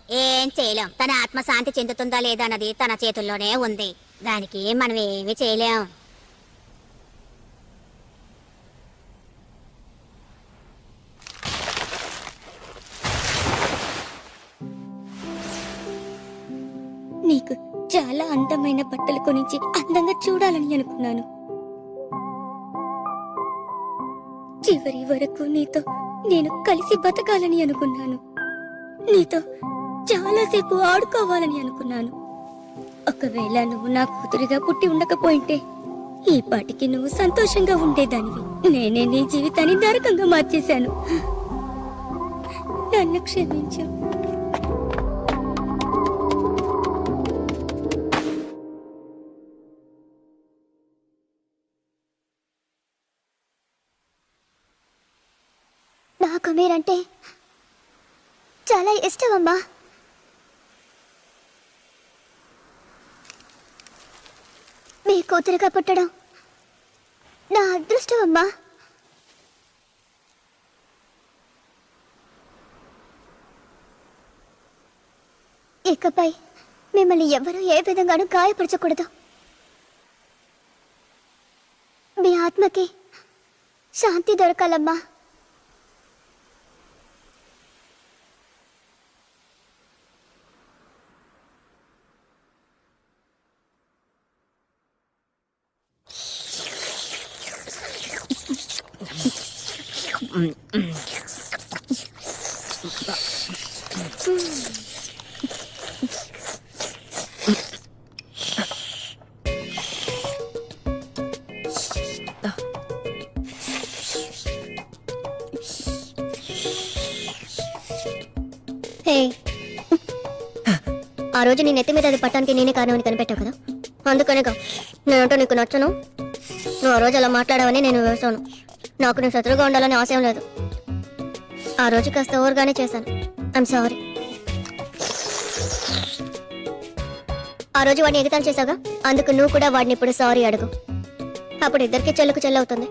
ఏం చేయలేం. తన ఆత్మ శాంతి చెందుతుందా లేదా అన్నది తన చేతుల్లోనే ఉంది. దానికి మనం ఏమీ చేయలేం. నీకు చాలా అందమైన బట్టలు కొనించి అందంగా చూడాలని అనుకున్నాను. చివరి వరకు నీతో నేను కలిసి బతకాలని అనుకున్నాను. నీతో చాలాసేపు ఆడుకోవాలని అనుకున్నాను. ఒకవేళ నువ్వు నా కూతురిగా పుట్టి ఉండకపోయింటే ఈ పాటికి నువ్వు సంతోషంగా ఉండేదానివి. నేనే నీ జీవితాన్ని నరకంగా మార్చేశాను. నన్ను క్షమించు. నాకు మీరంటే చాలా ఇష్టం అమ్మా. మీ కూతురుగా పుట్టడం నా అదృష్టం అమ్మా. ఇకపై మిమ్మల్ని ఎవరూ ఏ విధంగానూ గాయపరచకూడదు. మీ ఆత్మకి శాంతి దొరకాలమ్మా. ఆ రోజు నీ నెత్తి మీద అది పట్టానికి నేనే కారణమని కనిపెట్టావు కదా, అందుకనేగా నేనంటూ నీకు నచ్చను. నువ్వు ఆ రోజు అలా మాట్లాడావని నేను వివరిస్తాను. నాకు నేను శత్రువుగా ఉండాలని ఆశయం లేదు. ఆ రోజు కాస్త ఓవర్గానే చేశాను. I'm sorry. ఆ రోజు వాడిని ఎగతాళి చేశావుగా, అందుకు నువ్వు కూడా వాడిని ఇప్పుడు సారీ అడుగు. అప్పుడు ఇద్దరికి చెల్లుకు చెల్లవుతుంది.